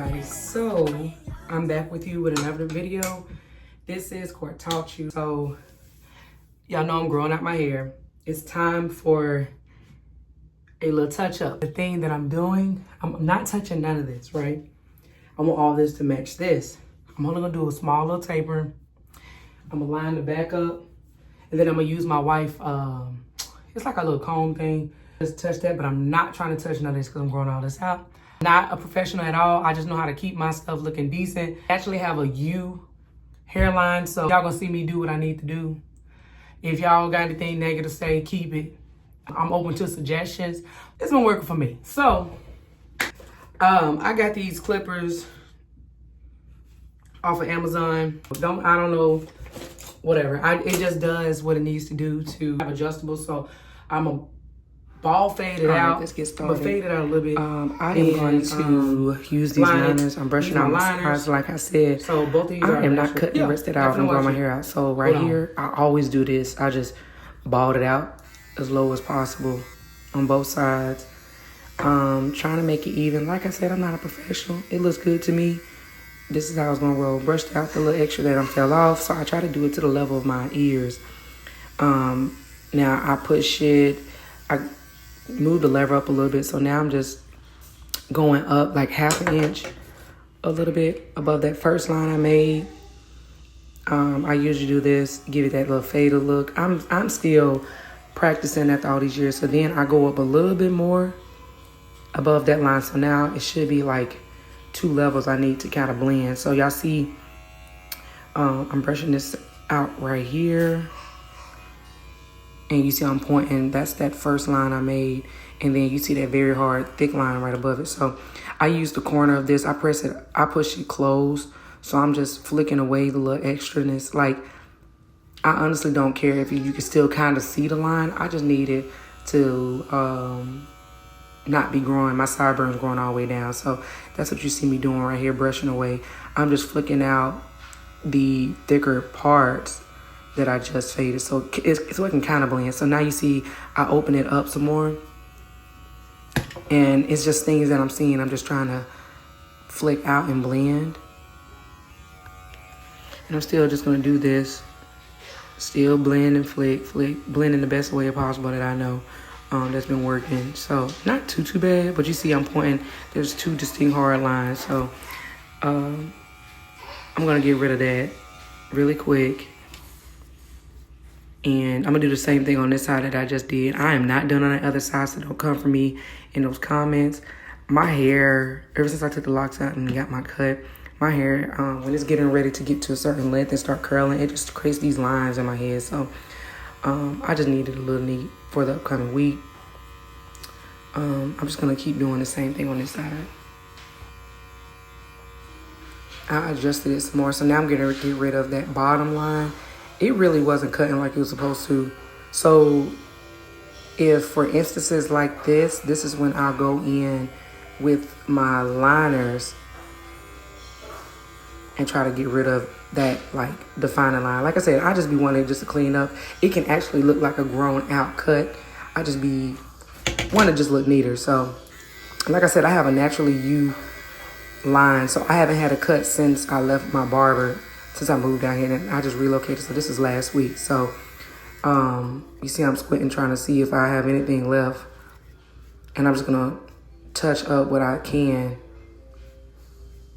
everybody, so I'm back with you with another video. This is Court Taught You. So y'all know I'm growing out my hair. It's time for a little touch up. The thing that I'm doing, I'm not touching none of this, right? I want all this to match this. I'm only gonna do a small little taper. I'm gonna line the back up, and then I'm gonna use my wife, it's like a little comb thing. Just touch that, but I'm not trying to touch none of this because I'm growing all this out. Not a professional at all. I just know how to keep my stuff looking decent. I actually have a U hairline, so y'all gonna see me do what I need to do. If y'all got anything negative to say, keep it. I'm open to suggestions. It's been working for me. So, I got these clippers off of Amazon. I don't know, whatever. It just does what it needs to do to have adjustable. So I'm a ball fade it out. Let's get started. But fade it out a little bit. I am going to use these liners. I'm brushing out my sides, like I said. So both of you I am not cutting the rest of it out and growing my hair out. So right here, I always do this. I just balled it out as low as possible on both sides. Trying to make it even. Like I said, I'm not a professional. It looks good to me. This is how I was gonna roll. Brushed out the little extra that fell off. So I try to do it to the level of my ears. Now I push it. I move the lever up a little bit, so now I'm just going up like half an inch, a little bit above that first line I made. I usually do this, give it that little faded look. I'm still practicing after all these years, so then I go up a little bit more above that line, so now it should be like 2 levels I need to kind of blend. So y'all see, I'm brushing this out right here. And you see I'm pointing, that's that first line I made. And then you see that very hard, thick line right above it. So I use the corner of this, I push it closed. So I'm just flicking away the little extraness. Like, I honestly don't care if you can still kind of see the line. I just need it to not be growing. My sideburns growing all the way down. So that's what you see me doing right here, brushing away. I'm just flicking out the thicker parts that I just faded, so it's so it can kind of blend. So now you see I open it up some more, and it's just things that I'm seeing. I'm just trying to flick out and blend, and I'm still just gonna do this, still blend and flick, blend in the best way possible that I know. That's been working. So not too bad, but you see I'm pointing. There's 2 distinct hard lines, so I'm gonna get rid of that really quick. And I'm gonna do the same thing on this side that I just did. I am not done on the other side, so don't come for me in those comments. My hair, ever since I took the locks out and got my cut, my hair, when it's getting ready to get to a certain length and start curling, it just creates these lines in my head. So I just needed a little neat for the upcoming week. I'm just gonna keep doing the same thing on this side. I adjusted it some more, so now I'm gonna get rid of that bottom line. It really wasn't cutting like it was supposed to. So if for instances like this is when I'll go in with my liners and try to get rid of that like defining line. Like I said, I just be wanting just to clean up. It can actually look like a grown out cut. I just be wanting to just look neater. So like I said, I have a naturally U line. So I haven't had a cut since I left my barber, since I moved down here, and I just relocated. So this is last week. So you see I'm squinting trying to see if I have anything left, and I'm just gonna touch up what I can.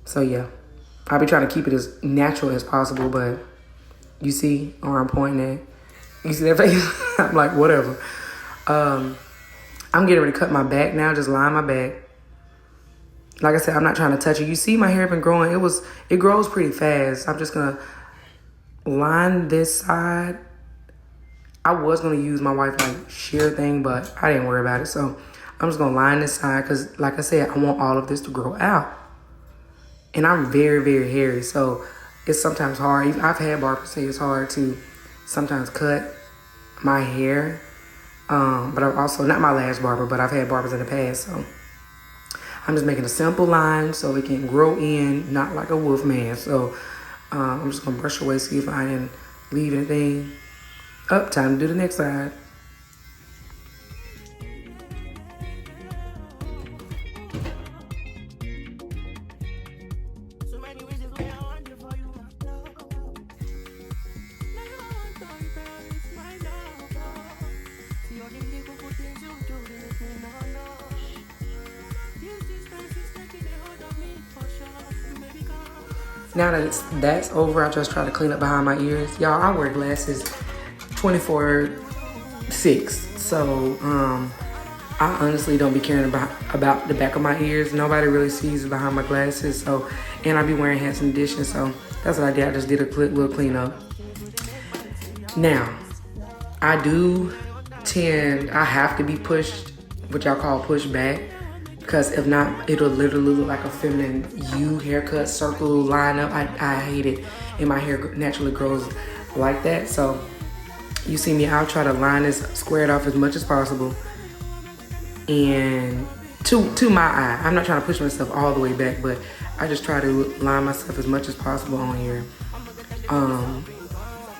So yeah, I'll be trying to keep it as natural as possible, but you see where I'm pointing at. You see that face? I'm like, whatever. I'm getting ready to cut my back now, just line my back. Like I said, I'm not trying to touch it. You see my hair been growing. It grows pretty fast. I'm just gonna line this side. I was gonna use my wife like shear thing, but I didn't worry about it. So I'm just gonna line this side because like I said, I want all of this to grow out. And I'm very hairy, so it's sometimes hard. I've had barbers say it's hard to sometimes cut my hair. But I've also, not my last barber, but I've had barbers in the past, so I'm just making a simple line so it can grow in, not like a wolf man. So I'm just gonna brush away, see if I didn't leave anything. Up, time to do the next side. Now that that's over, I just try to clean up behind my ears. Y'all, I wear glasses 24/6. So, I honestly don't be caring about the back of my ears. Nobody really sees behind my glasses. So, and I be wearing hats in addition. So that's what I did. I just did a quick little cleanup. Now, I have to be pushed, what y'all call push back. Because if not, it'll literally look like a feminine U haircut, circle, line up. I hate it. And my hair naturally grows like that. So you see me, I'll try to line this, square it off as much as possible. And to my eye, I'm not trying to push myself all the way back, but I just try to line myself as much as possible on here.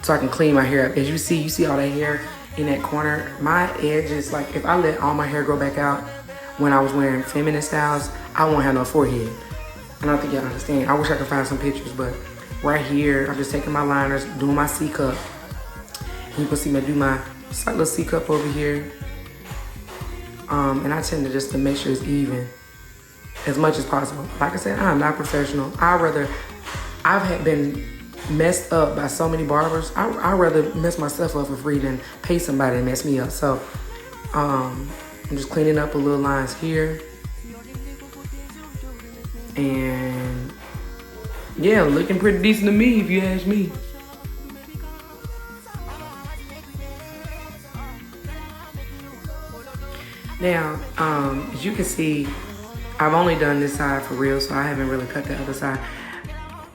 So I can clean my hair up. As you see all that hair in that corner. My edges, like if I let all my hair grow back out when I was wearing feminine styles, I won't have no forehead. I don't think y'all understand. I wish I could find some pictures, but right here, I'm just taking my liners, doing my C-cup. You can see me do my slight little C-cup over here. And I tend to just to make sure it's even as much as possible. Like I said, I'm not professional. I've been messed up by so many barbers. I'd rather mess myself up for free than pay somebody to mess me up. So I'm just cleaning up a little lines here. And yeah, looking pretty decent to me if you ask me. Now, as you can see, I've only done this side for real, so I haven't really cut the other side.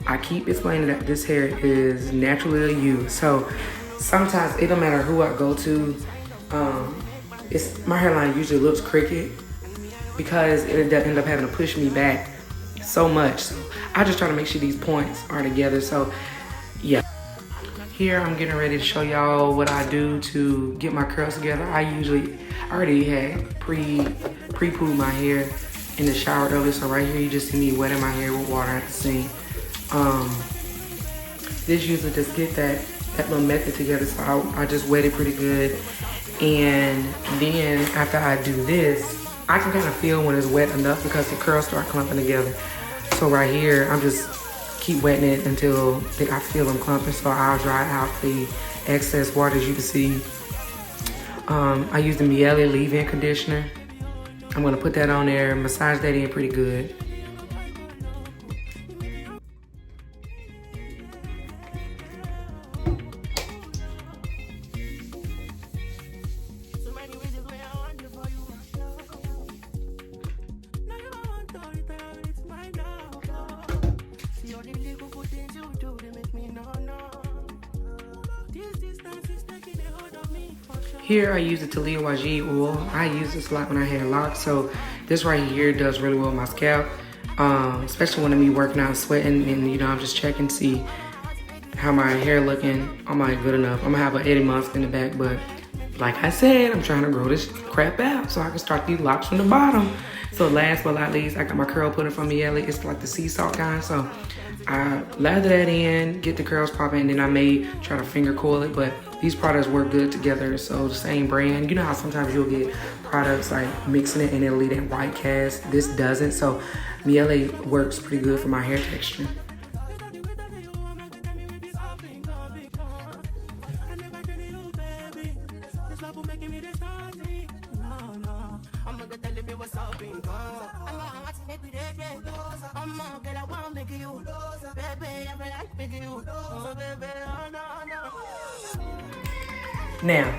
I keep explaining that this hair is naturally a U. So sometimes it don't matter who I go to. My hairline usually looks crooked because it end up having to push me back so much. So I just try to make sure these points are together. So yeah. Here I'm getting ready to show y'all what I do to get my curls together. I already had pre-pooed my hair in the shower earlier. So right here you just see me wetting my hair with water at the sink. This usually just get that little method together. So I just wet it pretty good. And then after I do this, I can kind of feel when it's wet enough because the curls start clumping together. So right here, I'm just keep wetting it until I feel them clumping. So I'll dry out the excess water, as you can see. I use the Miele leave-in conditioner. I'm gonna put that on there, massage that in pretty good. Here I use the Talia Wajid oil. I use this a lot when I had locks, so this right here does really well with my scalp, especially when I'm working out and sweating, and I'm just checking to see how my hair looking. Am I good enough? I'm gonna have an 80 months in the back, but like I said, I'm trying to grow this crap out so I can start these locks from the bottom. So last but not least, I got my curl putter from Miele. It's like the sea salt kind, so I lather that in, get the curls popping, and then I may try to finger coil it, but these products work good together, so the same brand. You know how sometimes you'll get products like mixing it and it'll leave that white cast? This doesn't, so Miele works pretty good for my hair texture. Now,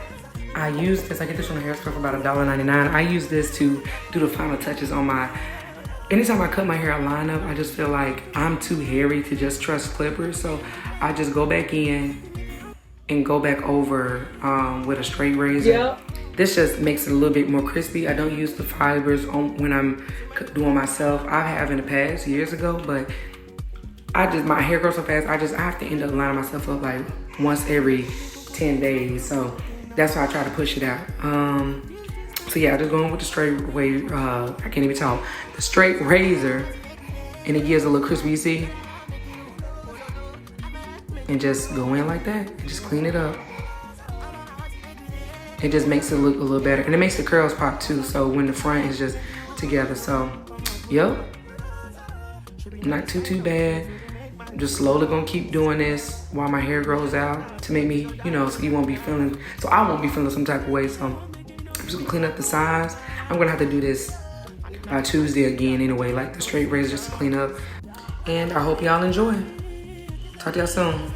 I use this, I get this from the hair store for about $1.99. I use this to do the final touches on anytime I cut my hair, I line up, I just feel like I'm too hairy to just trust clippers. So I just go back in and go back over with a straight razor. Yep. This just makes it a little bit more crispy. I don't use the fibers when I'm doing myself. I have in the past, years ago, but my hair grows so fast, I have to end up lining myself up like once every 10 days. So that's why I try to push it out. So yeah, just going with the straight I can't even talk. The straight razor, and it gives a little crispy, you see? And just go in like that, and just clean it up. It just makes it look a little better. And it makes the curls pop too, so when the front is just together. So, yep. Not too bad. just slowly gonna keep doing this while my hair grows out to make me, you know, so you won't be feeling, so I won't be feeling some type of way. So I'm just gonna clean up the sides. I'm gonna have to do this by Tuesday again anyway, like the straight razor just to clean up. And I hope y'all enjoy. Talk to y'all soon.